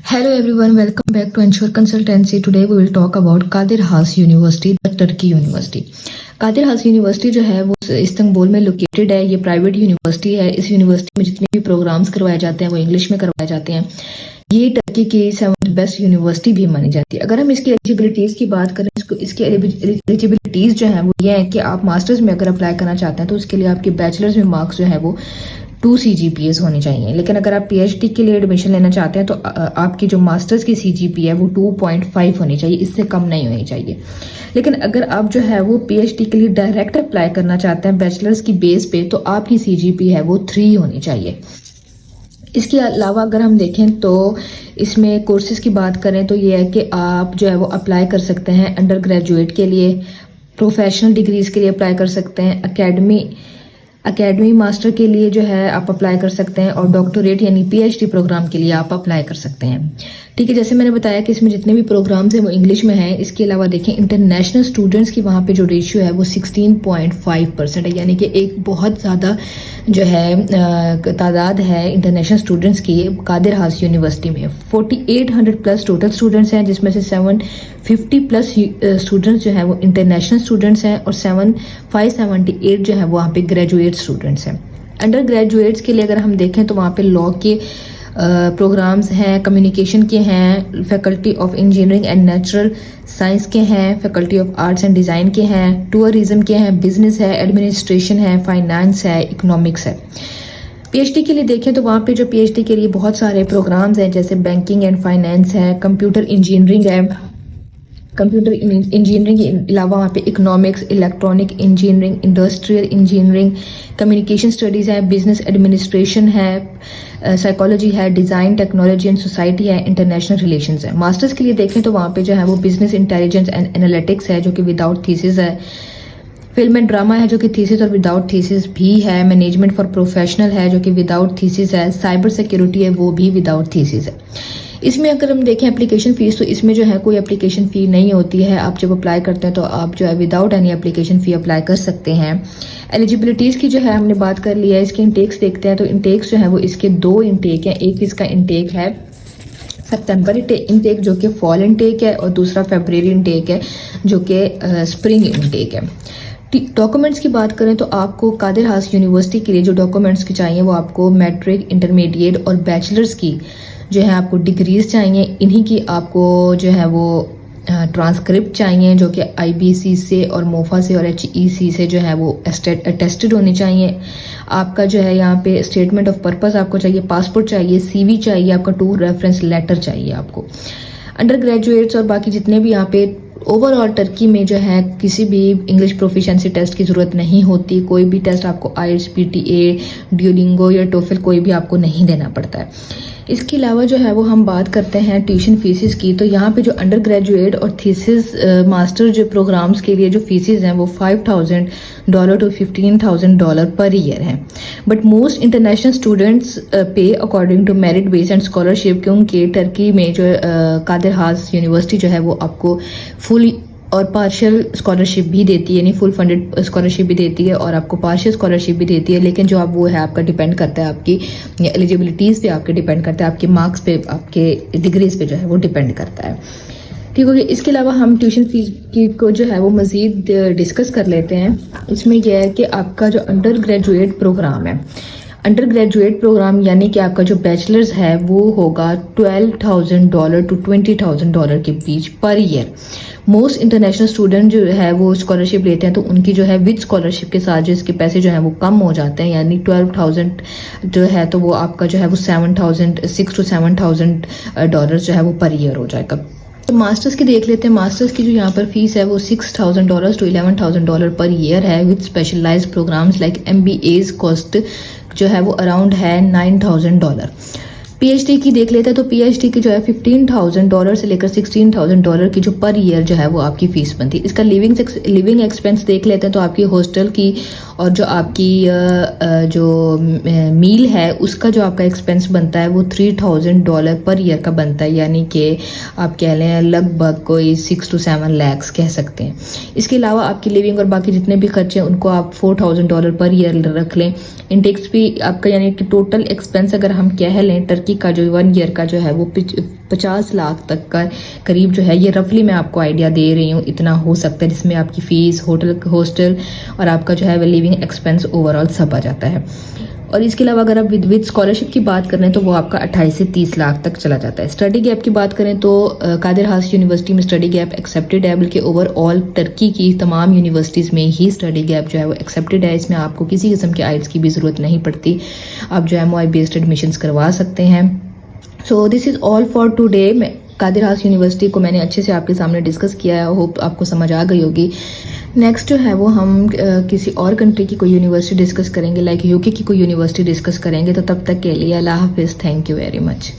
Hello everyone, welcome back to Ensure Consultancy. Today we will talk about Qadir Has University, the Turkey University. Qadir हास university जो है वो Istanbul में located है। ये प्राइवेट यूनिवर्सिटी है। इस यूनिवर्सिटी में जितने भी प्रोग्राम्स करवाए जाते हैं वो इंग्लिश में करवाए जाते हैं। ये टर्की की 7th बेस्ट यूनिवर्सिटी भी मानी जाती है। अगर हम इसकी एलिजिबिलिटीज़ की बात करें, इसकी एलिजिबिलिटीज़ जो है वो ये है कि आप मास्टर्स में अगर अप्लाई करना चाहते हैं तो उसके लिए आपके बैचलर्स में मार्क्स जो है वो 2 CGPAs होनी चाहिए। लेकिन अगर आप PhD के लिए एडमिशन लेना चाहते हैं तो आपकी जो मास्टर्स की CGPA है वो 2.5 होनी चाहिए, इससे कम नहीं होनी चाहिए। लेकिन अगर आप जो है वो PhD के लिए डायरेक्ट अप्लाई करना चाहते हैं बैचलर्स की बेस पे तो आपकी CGPA है वो 3 होनी चाहिए। इसके अलावा अगर हम देखें तो इसमें कोर्सेज की बात करें तो ये है कि आप जो है वो अप्लाई कर सकते हैं अंडर ग्रेजुएट के लिए, प्रोफेशनल डिग्रीज के लिए अप्लाई कर सकते हैं, एकेडमी मास्टर के लिए जो है आप अप्लाई कर सकते हैं, और डॉक्टरेट यानी PhD प्रोग्राम के लिए आप अप्लाई कर सकते हैं। ठीक है, जैसे मैंने बताया कि इसमें जितने भी प्रोग्राम्स हैं वो इंग्लिश में हैं। इसके अलावा देखें इंटरनेशनल स्टूडेंट्स की वहाँ पे जो रेशियो है वो 16.5% है, यानी कि एक बहुत ज़्यादा जो है तादाद है इंटरनेशनल स्टूडेंट्स की कादिर हास यूनिवर्सिटी में। 4800 प्लस टोटल स्टूडेंट्स हैं, जिसमें से 750 प्लस स्टूडेंट्स जो है वो इंटरनेशनल स्टूडेंट्स हैं और 578 जो है वहाँ पे ग्रेजुएट स्टूडेंट्स हैं। अंडर ग्रेजुएट्स के लिए अगर हम देखें तो वहाँ पे लॉ के प्रोग्राम्स हैं, कम्युनिकेशन के हैं, faculty of engineering and natural science के हैं, faculty of arts and design के हैं, टूरिज्म के हैं, बिजनेस है, एडमिनिस्ट्रेशन है, फाइनेंस है, इकोनॉमिक्स है। PhD के लिए देखें तो वहाँ पे जो PhD के लिए बहुत सारे प्रोग्राम्स हैं, जैसे बैंकिंग एंड फाइनेंस है, कंप्यूटर इंजीनियरिंग है, कंप्यूटर इंजीनियरिंग के अलावा वहाँ पे economics, electronic engineering, industrial engineering, communication studies है, बिजनेस एडमिनिस्ट्रेशन है, साइकोलॉजी है, डिज़ाइन टेक्नोलॉजी एंड सोसाइटी है, इंटरनेशनल रिलेशंस है। मास्टर्स के लिए देखें तो वहाँ पे जो है वो बिजनेस इंटेलिजेंस एंड एनालिटिक्स है जो कि विदाउट थीसिस है, फिल्म एंड ड्रामा है जो कि थीसिस और विदाउट थीसिस भी है, मैनेजमेंट फॉर प्रोफेशनल है जो कि विदाउट थीसिस है, साइबर सिक्योरिटी है वो भी विदाउट थीसिस है। इसमें अगर हम देखें एप्लीकेशन फ़ीस तो इसमें जो है कोई एप्लीकेशन फ़ी नहीं होती है। आप जब अप्लाई करते हैं तो आप जो है without any application fee apply कर सकते हैं। एलिजिबिलिटीज़ की जो है हमने बात कर लिया है। इसके इंटेक्स देखते हैं तो इंटेक्स जो है वो इसके 2 इंटेक हैं। एक इसका इंटेक है सितंबर इंटेक जो कि फॉल इंटेक है, और दूसरा फरवरी इंटेक है जो कि स्प्रिंग इंटेक है। डॉक्यूमेंट्स की बात करें तो आपको कादिर हास यूनिवर्सिटी के लिए जो डॉक्यूमेंट्स की चाहिए वो आपको मैट्रिक, इंटरमीडिएट और बैचलर्स की जो है आपको डिग्रीज चाहिए। इन्हीं की आपको जो है वो ट्रांसक्रिप्ट चाहिए जो कि IBC से और मोफा से और HEC से जो है वो अटेस्टेड होनी चाहिए। आपका जो है यहाँ पे स्टेटमेंट ऑफ पर्पस आपको चाहिए, पासपोर्ट चाहिए, CV चाहिए, आपका टूर रेफरेंस लेटर चाहिए आपको। अंडर ग्रेजुएट्स और बाकी जितने भी यहाँ पे ओवरऑल टर्की में जो है किसी भी इंग्लिश प्रोफिशिएंसी टेस्ट की ज़रूरत नहीं होती। कोई भी टेस्ट आपको IELTS, PTA, ड्यूलिंगो या टोफल कोई भी आपको नहीं देना पड़ता है। इसके अलावा जो है वो हम बात करते हैं ट्यूशन फीसिस की, तो यहाँ पे जो अंडर ग्रेजुएट और थीसिस मास्टर जो प्रोग्राम्स के लिए जो फीसिस हैं वो $5,000 to $15,000 पर ईयर हैं। But most international students pay according to merit base and scholarship, क्योंकि टर्की में जो कादिर हास यूनिवर्सिटी जो है वो आपको फुल और पार्शियल स्कॉलरशिप भी देती है, यानी फुल फंडेड स्कॉलरशिप भी देती है और आपको पार्शियल स्कॉलरशिप भी देती है। लेकिन जो आप वो है आपका डिपेंड करता है, आपकी एलिजिबिलिटीज़ पे आपके डिपेंड करता है, आपके मार्क्स पे, आपके डिग्रीज पे जो है वो डिपेंड करता है। ठीक हो गया। इसके अलावा हम ट्यूशन फीस की को जो है वो मज़ीद डिस्कस कर लेते हैं। इसमें यह है कि आपका जो अंडर ग्रेजुएट प्रोग्राम है, अंडर ग्रेजुएट प्रोग्राम यानी कि आपका जो बैचलर्स है वो होगा $12,000 to $20,000 के बीच per year. Most international student जो है वो स्कॉलरशिप लेते हैं तो उनकी जो है विद स्कॉलरशिप के साथ जो इसके पैसे जो है वो कम हो जाते हैं, यानी 12,000 जो है तो वो आपका जो है वो $6,000 to $7,000 जो है वो पर ईयर हो जाएगा। तो मास्टर्स की देख लेते हैं। मास्टर्स की जो यहाँ पर फीस है वो $6,000 to $11,000 पर ईयर है, with specialised programmes like MBA's cost जो है वो अराउंड है $9,000। PhD की देख लेते हैं तो PhD की जो है $15,000 से लेकर $16,000 की जो पर ईयर जो है वो आपकी फीस बनती है। इसका लिविंग एक्सपेंस देख लेते हैं तो आपकी हॉस्टल की और जो आपकी जो मील है उसका जो आपका एक्सपेंस बनता है वो $3,000 पर ईयर का बनता है, यानी कि आप कह लें लगभग कोई 6 to 7 lakhs कह सकते हैं। इसके अलावा आपकी लिविंग और बाकी जितने भी खर्चे हैं उनको आप $4,000 पर ईयर रख लें। इंटेक्स भी आपका यानी कि टोटल एक्सपेंस अगर हम कह लें टर्की टर्की का जो 1 ईयर का जो है वो 50 लाख तक का करीब जो है, ये रफली मैं आपको आइडिया दे रही हूँ, इतना हो सकता है, जिसमें आपकी फ़ीस, होटल, हॉस्टल और आपका जो है वो लिविंग एक्सपेंस ओवरऑल सब आ जाता है। और इसके अलावा अगर आप विद स्कॉलरशिप की बात करें तो वो आपका 28 से 30 लाख तक चला जाता है। स्टडी गैप की बात करें तो कादिर हास यूनिवर्सिटी में स्टडी गैप एक्सेप्टेड है, बल्कि ओवरऑल टर्की की तमाम यूनिवर्सिटीज़ में ही स्टडी गैप जो है वो एक्सेप्टेड है। इसमें आपको किसी किस्म के आइल्स की भी ज़रूरत नहीं पड़ती, आप जो MOI बेस्ड एडमिशन्स करवा सकते हैं। So this is all for today. मैं कादिर हास यूनिवर्सिटी को मैंने अच्छे से आपके सामने डिस्कस किया है, होप आपको समझ आ गई होगी। नेक्स्ट जो है वो हम किसी और कंट्री की कोई यूनिवर्सिटी डिस्कस करेंगे, लाइक UK की कोई यूनिवर्सिटी डिस्कस करेंगे। तो तब तक के लिए अल्लाह हाफिज़, थैंक यू वेरी मच।